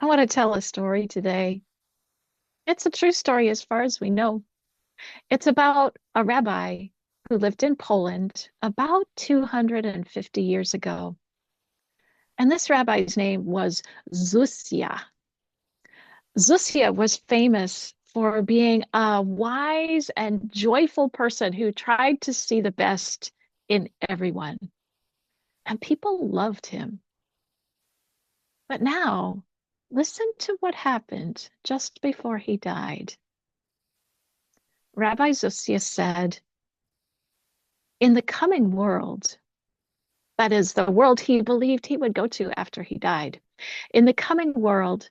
I want to tell a story today. It's a true story as far as we know. It's about a rabbi who lived in Poland about 250 years ago. And this rabbi's name was Zusia. Zusia was famous for being a wise and joyful person who tried to see the best in everyone. And people loved him. But now, listen to what happened just before he died. Rabbi Zusia said, in the coming world, that is the world he believed he would go to after he died, in the coming world,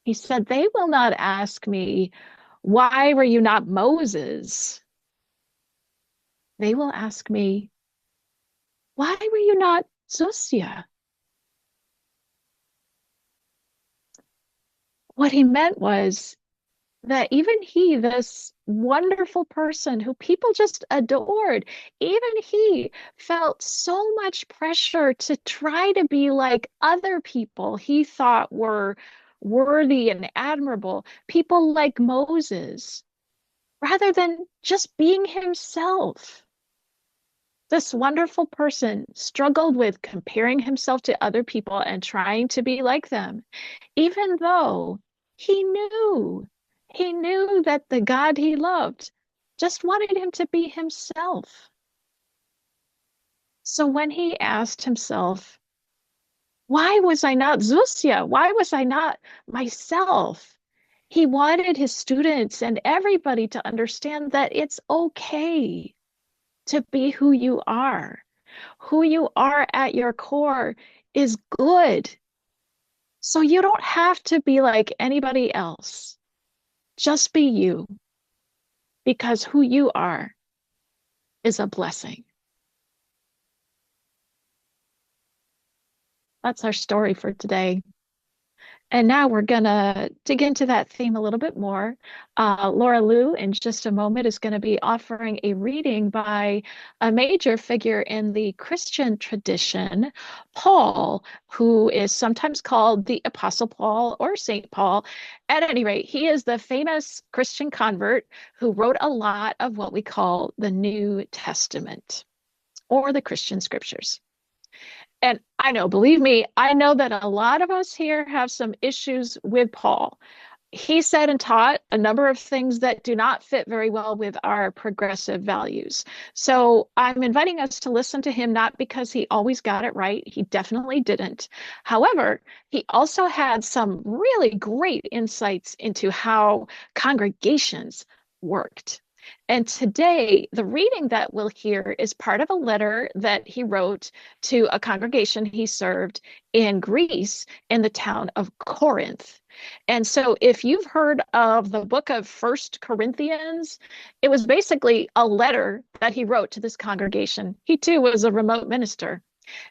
he said, they will not ask me, why were you not Moses? They will ask me, why were you not Zusia? What he meant was that even he, this wonderful person who people just adored, even he felt so much pressure to try to be like other people he thought were worthy and admirable, people like Moses, rather than just being himself. This wonderful person struggled with comparing himself to other people and trying to be like them, even though he knew, he knew that the God he loved just wanted him to be himself. So when he asked himself, why was I not Zusia? Why was I not myself? He wanted his students and everybody to understand that it's okay to be who you are. Who you are at your core is good. So you don't have to be like anybody else. Just be you, because who you are is a blessing. That's our story for today. And now we're going to dig into that theme a little bit more. Laura Lou, in just a moment, is going to be offering a reading by a major figure in the Christian tradition, Paul, who is sometimes called the Apostle Paul or Saint Paul. At any rate, he is the famous Christian convert who wrote a lot of what we call the New Testament or the Christian scriptures. And I know, believe me, I know that a lot of us here have some issues with Paul. He said and taught a number of things that do not fit very well with our progressive values. So I'm inviting us to listen to him, not because he always got it right. He definitely didn't. However, he also had some really great insights into how congregations worked. And today, the reading that we'll hear is part of a letter that he wrote to a congregation he served in Greece in the town of Corinth. And so if you've heard of the book of First Corinthians, it was basically a letter that he wrote to this congregation. He too was a remote minister.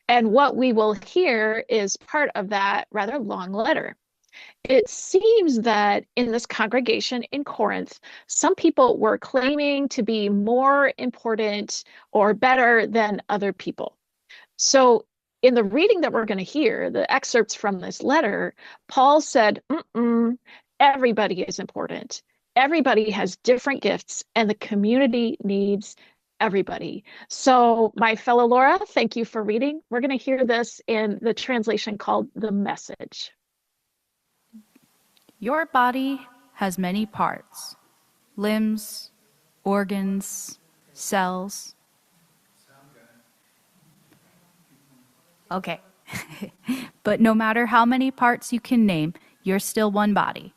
And what we will hear is part of that rather long letter. It seems that in this congregation in Corinth, some people were claiming to be more important or better than other people. So, in the reading that we're going to hear, the excerpts from this letter, Paul said, everybody is important. Everybody has different gifts, and the community needs everybody. So, my fellow Laura, thank you for reading. We're going to hear this in the translation called The Message. Your body has many parts, limbs, organs, cells. Okay. But no matter how many parts you can name, you're still one body.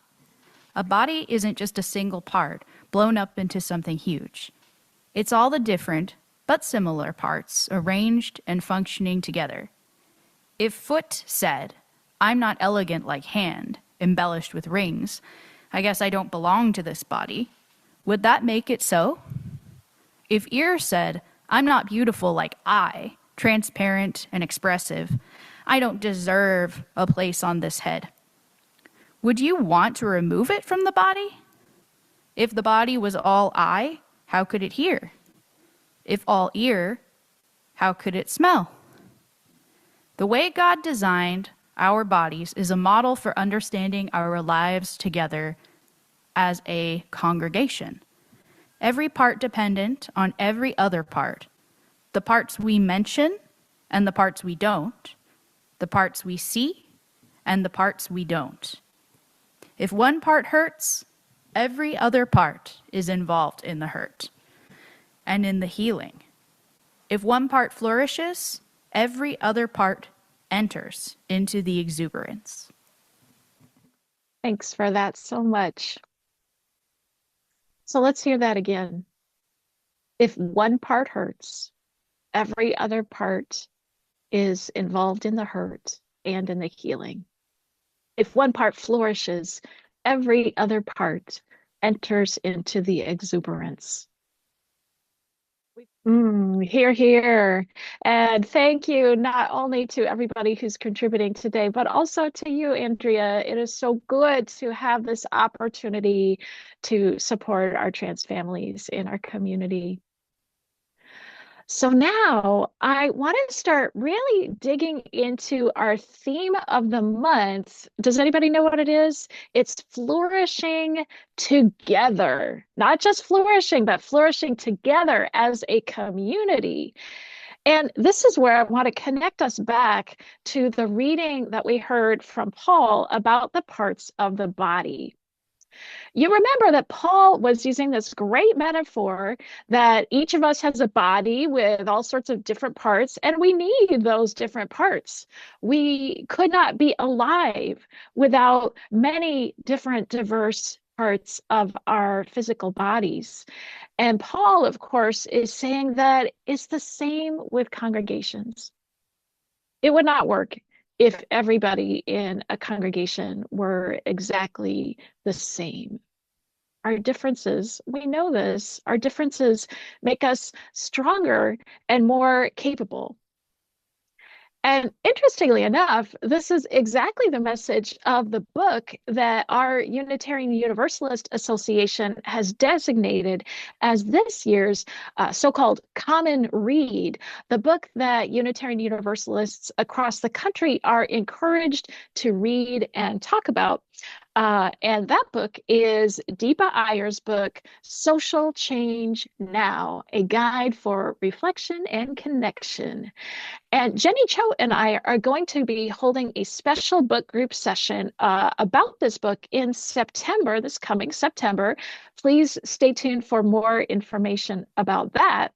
A body isn't just a single part blown up into something huge. It's all the different, but similar parts arranged and functioning together. If foot said, I'm not elegant like hand, embellished with rings, I guess I don't belong to this body, would that make it so? If ear said, I'm not beautiful like eye, transparent and expressive, I don't deserve a place on this head, would you want to remove it from the body? If the body was all eye, how could it hear? If all ear, how could it smell? The way God designed our bodies, is a model for understanding our lives together as a congregation. Every part dependent on every other part. The parts we mention and the parts we don't. The parts we see and the parts we don't. If one part hurts, every other part is involved in the hurt and in the healing. If one part flourishes, every other part enters into the exuberance. Thanks for that so much. So let's hear that again. If one part hurts, every other part is involved in the hurt and in the healing. If one part flourishes, every other part enters into the exuberance. Hear, hear. And thank you not only to everybody who's contributing today, but also to you, Andrea. It is so good to have this opportunity to support our trans families in our community. So now I want to start really digging into our theme of the month. Does anybody know what it is? It's flourishing together, not just flourishing, but flourishing together as a community. And this is where I want to connect us back to the reading that we heard from Paul about the parts of the body. You remember that Paul was using this great metaphor that each of us has a body with all sorts of different parts, and we need those different parts. We could not be alive without many different diverse parts of our physical bodies. And Paul, of course, is saying that it's the same with congregations. It would not work if everybody in a congregation were exactly the same. Our differences, we know this, our differences make us stronger and more capable. And interestingly enough, this is exactly the message of the book that our Unitarian Universalist Association has designated as this year's so-called common read, the book that Unitarian Universalists across the country are encouraged to read and talk about. And that book is Deepa Iyer's book, Social Change Now, a guide for reflection and connection. And Jenny Cho and I are going to be holding a special book group session about this book in September, this coming September. Please stay tuned for more information about that.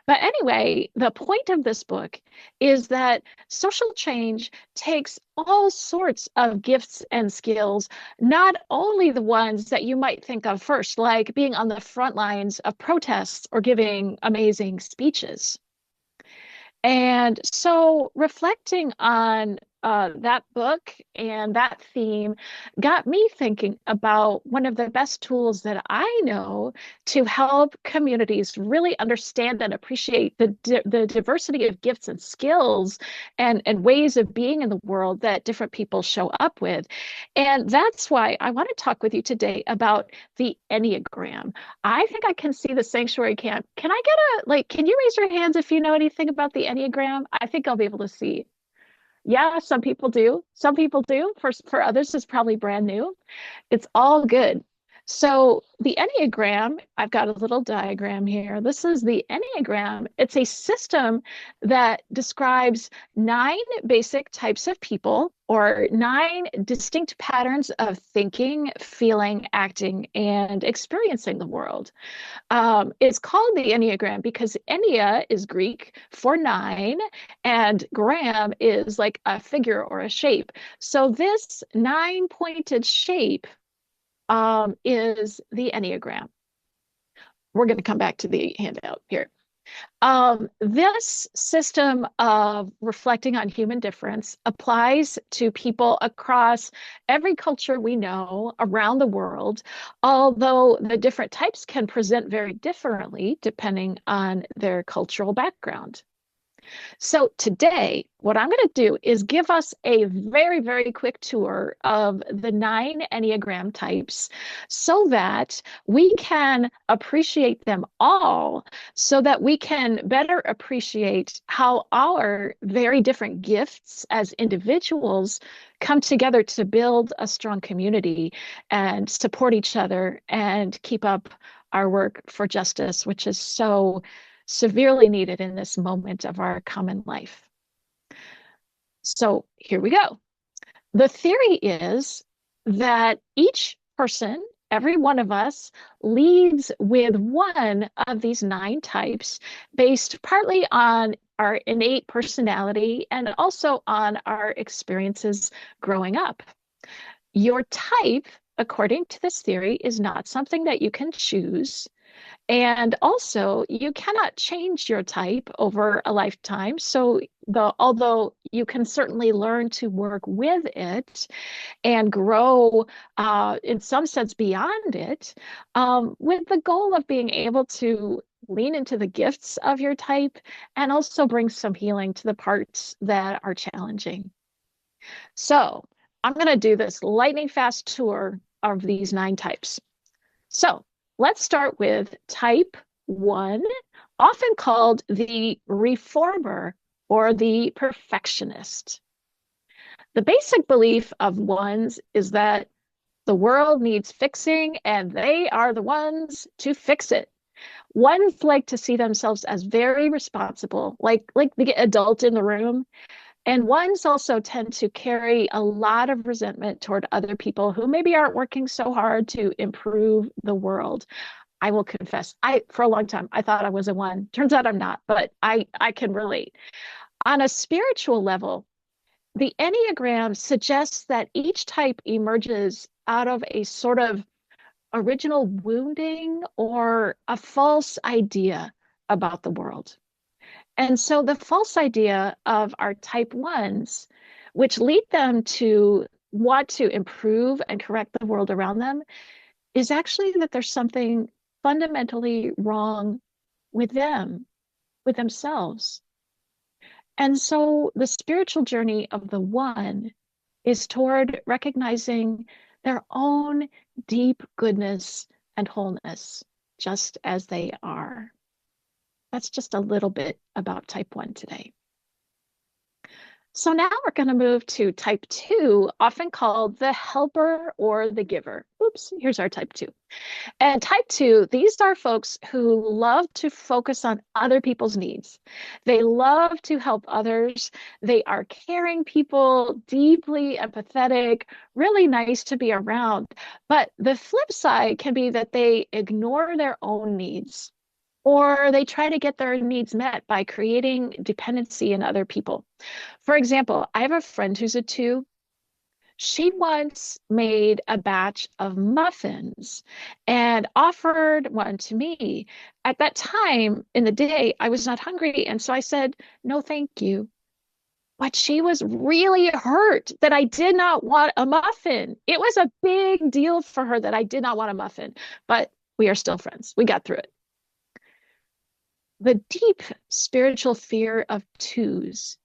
But anyway, the point of this book is that social change takes all sorts of gifts and skills, not only the ones that you might think of first, like being on the front lines of protests or giving amazing speeches. And so reflecting on that book and that theme got me thinking about one of the best tools that I know to help communities really understand and appreciate the diversity of gifts and skills and ways of being in the world that different people show up with. And that's why I want to talk with you today about the Enneagram. I think I can see the sanctuary camp. Can I get can you raise your hands if you know anything about the Enneagram? I think I'll be able to see. Yeah, some people do. Some people do. For others, it's probably brand new. It's all good. So the Enneagram, I've got a little diagram here. This is the Enneagram. It's a system that describes 9 basic types of people or 9 distinct patterns of thinking, feeling, acting, and experiencing the world. It's called the Enneagram because Ennea is Greek for 9, and gram is like a figure or a shape. So this 9-pointed shape is the Enneagram. We're going to come back to the handout here. This system of reflecting on human difference applies to people across every culture we know around the world, although the different types can present very differently depending on their cultural background. So today, what I'm going to do is give us a very, very quick tour of the 9 Enneagram types so that we can appreciate them all, so that we can better appreciate how our very different gifts as individuals come together to build a strong community and support each other and keep up our work for justice, which is so severely needed in this moment of our common life. So here we go. The theory is that each person, every one of us, leads with one of these 9 types based partly on our innate personality and also on our experiences growing up. Your type, according to this theory, is not something that you can choose. And also, you cannot change your type over a lifetime. So although you can certainly learn to work with it and grow in some sense beyond it, with the goal of being able to lean into the gifts of your type and also bring some healing to the parts that are challenging. So I'm going to do this lightning fast tour of these 9 types. So let's start with type 1, often called the reformer or the perfectionist. The basic belief of ones is that the world needs fixing and they are the ones to fix it. Ones like to see themselves as very responsible, like the adult in the room. And ones also tend to carry a lot of resentment toward other people who maybe aren't working so hard to improve the world. I will confess, for a long time I thought I was a 1. Turns out I'm not, but I can relate. On a spiritual level, the Enneagram suggests that each type emerges out of a sort of original wounding or a false idea about the world. And so the false idea of our type 1s, which lead them to want to improve and correct the world around them, is actually that there's something fundamentally wrong with them, with themselves. And so the spiritual journey of the 1 is toward recognizing their own deep goodness and wholeness, just as they are. That's just a little bit about type 1 today. So now we're going to move to type 2, often called the helper or the giver. Oops, here's our type 2. And type 2, these are folks who love to focus on other people's needs. They love to help others. They are caring people, deeply empathetic, really nice to be around. But the flip side can be that they ignore their own needs, or they try to get their needs met by creating dependency in other people. For example, I have a friend who's a 2. She once made a batch of muffins and offered one to me. At that time in the day, I was not hungry. And so I said, no, thank you. But she was really hurt that I did not want a muffin. It was a big deal for her that I did not want a muffin, but we are still friends. We got through it. The deep spiritual fear of 2s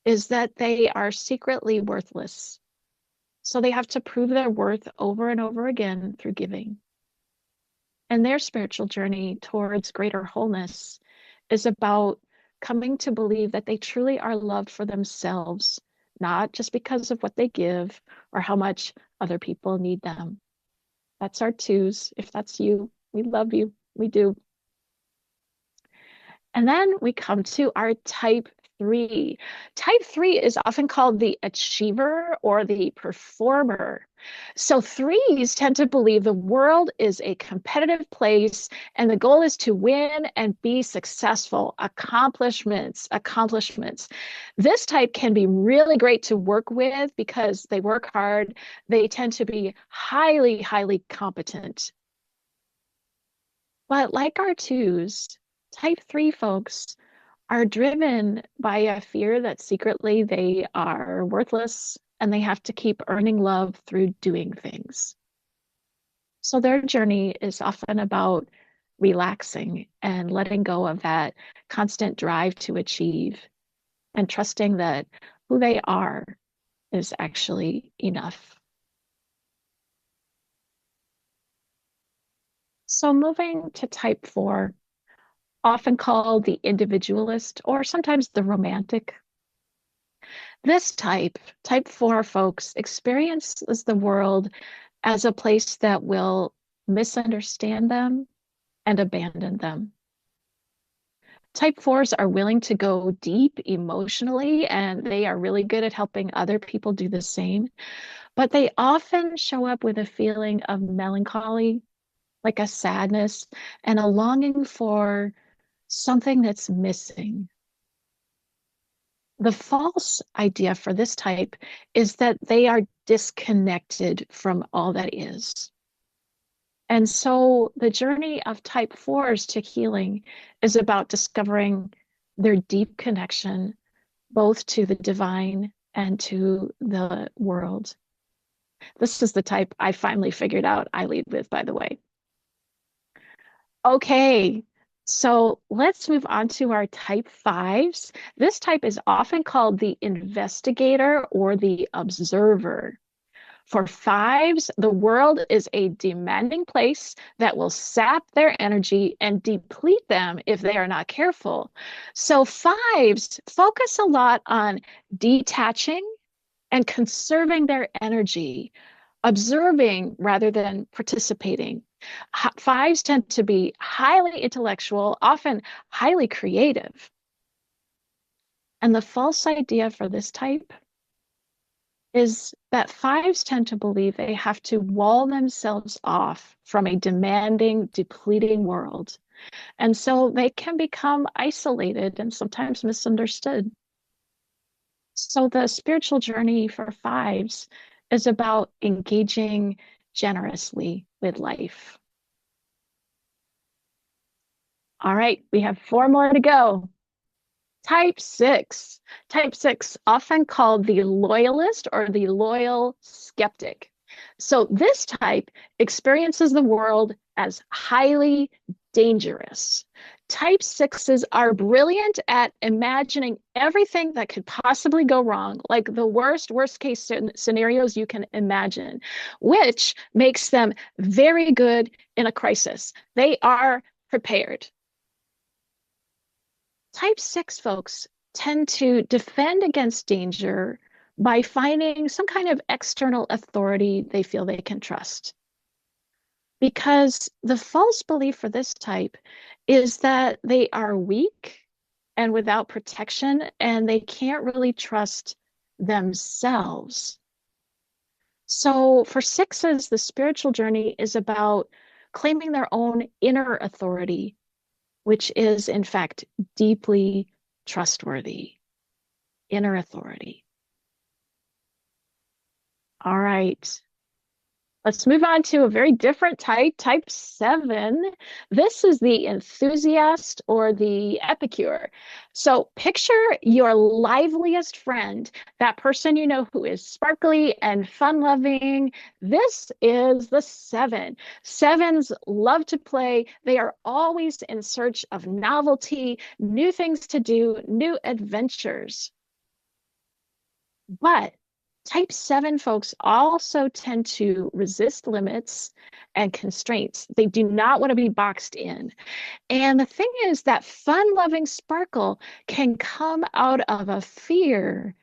is that they are secretly worthless. So they have to prove their worth over and over again through giving. And their spiritual journey towards greater wholeness is about coming to believe that they truly are loved for themselves, not just because of what they give or how much other people need them. That's our 2s. If that's you, we love you. We do. And then we come to our type 3. Type 3 is often called the achiever or the performer. So 3s tend to believe the world is a competitive place and the goal is to win and be successful. Accomplishments, accomplishments. This type can be really great to work with because they work hard. They tend to be highly, highly competent. But like our 2s, type 3 folks are driven by a fear that secretly they are worthless and they have to keep earning love through doing things. So their journey is often about relaxing and letting go of that constant drive to achieve and trusting that who they are is actually enough. So moving to type 4, often called the individualist or sometimes the romantic. This type 4 folks, experiences the world as a place that will misunderstand them and abandon them. Type 4s are willing to go deep emotionally, and they are really good at helping other people do the same. But they often show up with a feeling of melancholy, like a sadness, and a longing for something that's missing. The false idea for this type is that they are disconnected from all that is. And so the journey of type 4s to healing is about discovering their deep connection both to the divine and to the world. This is the type I finally figured out I lead with, by the way. Okay, so let's move on to our type 5s. This type is often called the investigator or the observer. For 5s, the world is a demanding place that will sap their energy and deplete them if they are not careful. So 5s focus a lot on detaching and conserving their energy, observing rather than participating. 5s tend to be highly intellectual, often highly creative. And the false idea for this type is that 5s tend to believe they have to wall themselves off from a demanding, depleting world. And so they can become isolated and sometimes misunderstood. So the spiritual journey for 5s is about engaging generously with life. All right, we have 4 more to go. Type 6. Type 6, often called the loyalist or the loyal skeptic. So this type experiences the world as highly dangerous. Type 6s are brilliant at imagining everything that could possibly go wrong, like the worst case scenarios you can imagine, which makes them very good in a crisis. They are prepared. Type 6 folks tend to defend against danger by finding some kind of external authority they feel they can trust. Because the false belief for this type is that they are weak and without protection, and they can't really trust themselves. So for 6s, the spiritual journey is about claiming their own inner authority, which is, in fact, deeply trustworthy. Inner authority. All right. Let's move on to a very different type, type 7. This is the enthusiast or the epicure. So picture your liveliest friend, that person you know who is sparkly and fun-loving. This is the 7. 7s love to play. They are always in search of novelty, new things to do, new adventures. But type 7 folks also tend to resist limits and constraints. They do not want to be boxed in. And the thing is that fun-loving sparkle can come out of a fear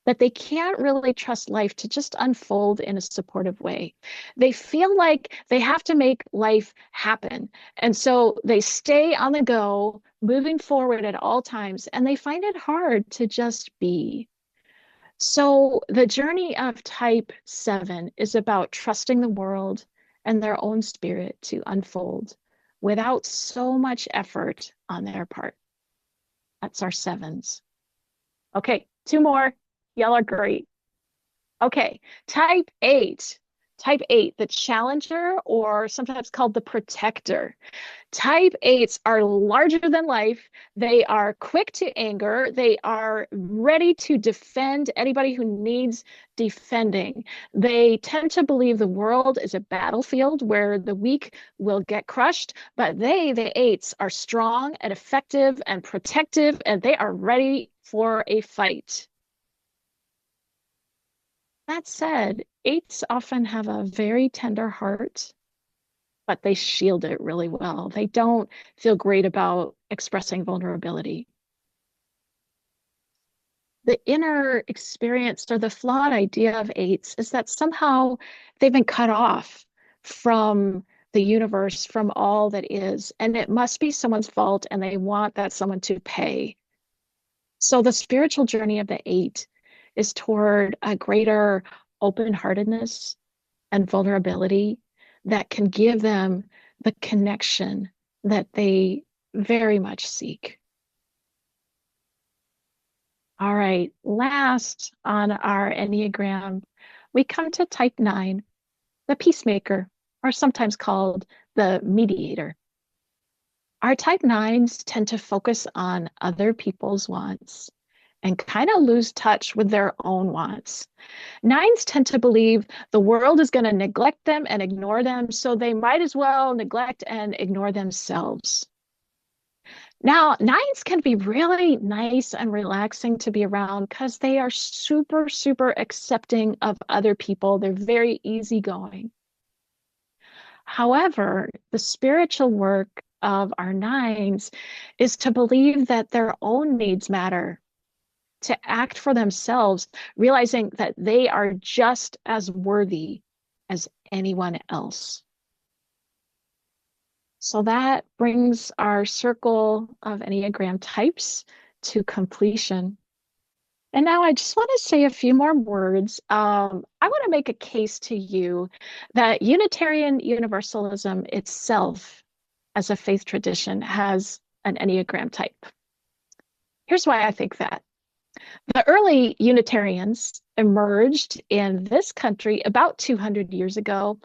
that they can't really trust life to just unfold in a supportive way. They feel like they have to make life happen. And so they stay on the go, moving forward at all times, and they find it hard to just be. So the journey of type 7 is about trusting the world and their own spirit to unfold without so much effort on their part. That's our 7s. Okay, 2 more. Y'all are great. Okay, type 8. Type 8, the challenger, or sometimes called the protector. Type 8s are larger than life. They are quick to anger. They are ready to defend anybody who needs defending. They tend to believe the world is a battlefield where the weak will get crushed, but they, the 8s, are strong and effective and protective, and they are ready for a fight. That said, 8s often have a very tender heart, but they shield it really well. They don't feel great about expressing vulnerability. The inner experience or the flawed idea of 8s is that somehow they've been cut off from the universe, from all that is, and it must be someone's fault, and they want that someone to pay. So the spiritual journey of the 8 is toward a greater open-heartedness and vulnerability that can give them the connection that they very much seek. All right, last on our Enneagram, we come to type 9, the peacemaker, or sometimes called the mediator. Our type 9s tend to focus on other people's wants and kind of lose touch with their own wants. 9s tend to believe the world is going to neglect them and ignore them, so they might as well neglect and ignore themselves. Now, 9s can be really nice and relaxing to be around because they are super, super accepting of other people. They're very easygoing. However, the spiritual work of our 9s is to believe that their own needs matter, to act for themselves, realizing that they are just as worthy as anyone else. So that brings our circle of Enneagram types to completion. And now I just want to say a few more words. I want to make a case to you that Unitarian Universalism itself, as a faith tradition, has an Enneagram type. Here's why I think that. The early Unitarians emerged in this country about 200 years ago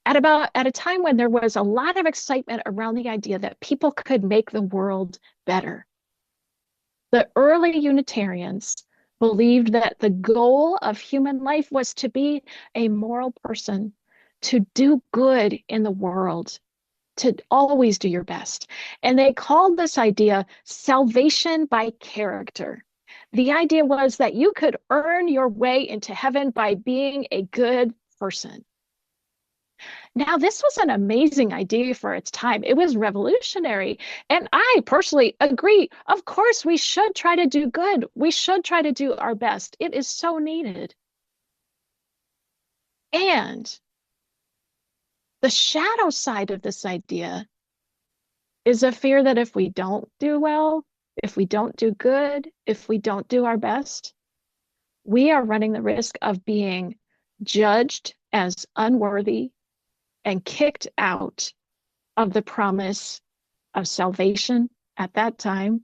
at a time when there was a lot of excitement around the idea that people could make the world better. The early Unitarians believed that the goal of human life was to be a moral person, to do good in the world, to always do your best. And they called this idea salvation by character. The idea was that you could earn your way into heaven by being a good person. Now, this was an amazing idea for its time. It was revolutionary. And I personally agree. Of course, we should try to do good. We should try to do our best. It is so needed. And the shadow side of this idea is a fear that if we don't do well, if we don't do good, if we don't do our best, we are running the risk of being judged as unworthy and kicked out of the promise of salvation at that time,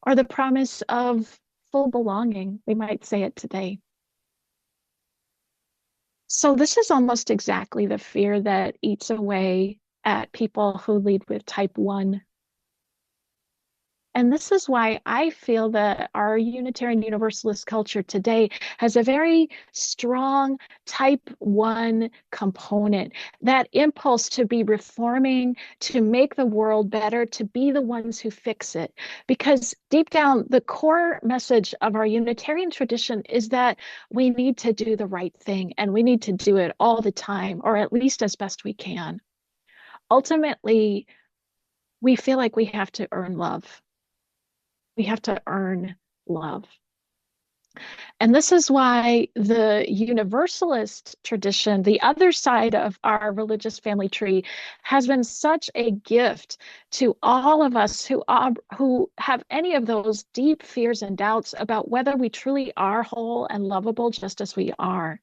or the promise of full belonging. We might say it today. So this is almost exactly the fear that eats away at people who lead with type 1. And this is why I feel that our Unitarian Universalist culture today has a very strong type 1 component, that impulse to be reforming, to make the world better, to be the ones who fix it. Because deep down, the core message of our Unitarian tradition is that we need to do the right thing, and we need to do it all the time, or at least as best we can. Ultimately, we feel like we have to earn love. We have to earn love. And this is why the Universalist tradition, the other side of our religious family tree, has been such a gift to all of us who have any of those deep fears and doubts about whether we truly are whole and lovable just as we are.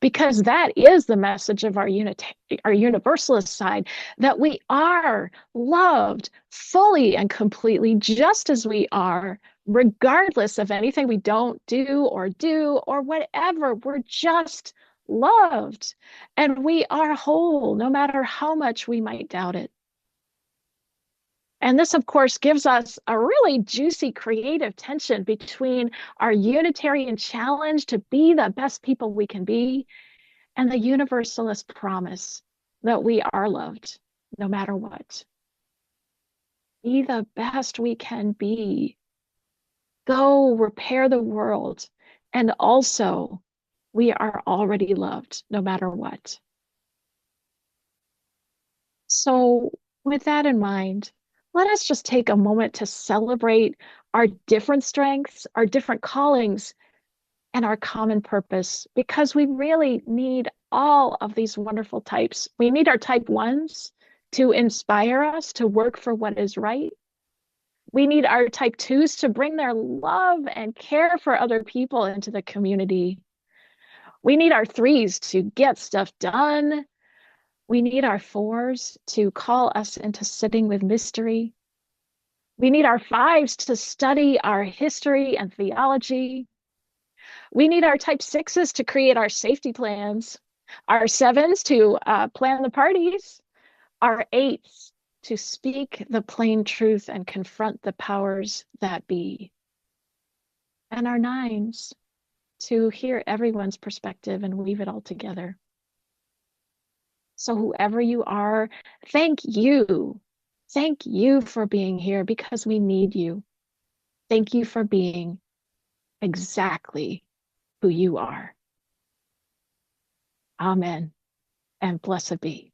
Because that is the message of our Universalist side, that we are loved fully and completely just as we are, regardless of anything we don't do or whatever. We're just loved, and we are whole, no matter how much we might doubt it. And this, of course, gives us a really juicy creative tension between our Unitarian challenge to be the best people we can be and the Universalist promise that we are loved no matter what. Be the best we can be. Go repair the world. And also, we are already loved no matter what. So, with that in mind, let us just take a moment to celebrate our different strengths, our different callings, and our common purpose, because we really need all of these wonderful types. We need our type ones to inspire us to work for what is right. We need our type twos to bring their love and care for other people into the community. We need our threes to get stuff done. We need our fours to call us into sitting with mystery. We need our fives to study our history and theology. We need our type sixes to create our safety plans, our sevens to plan the parties, our eights to speak the plain truth and confront the powers that be, and our nines to hear everyone's perspective and weave it all together. So, whoever you are, thank you. Thank you for being here because we need you. Thank you for being exactly who you are. Amen and blessed be.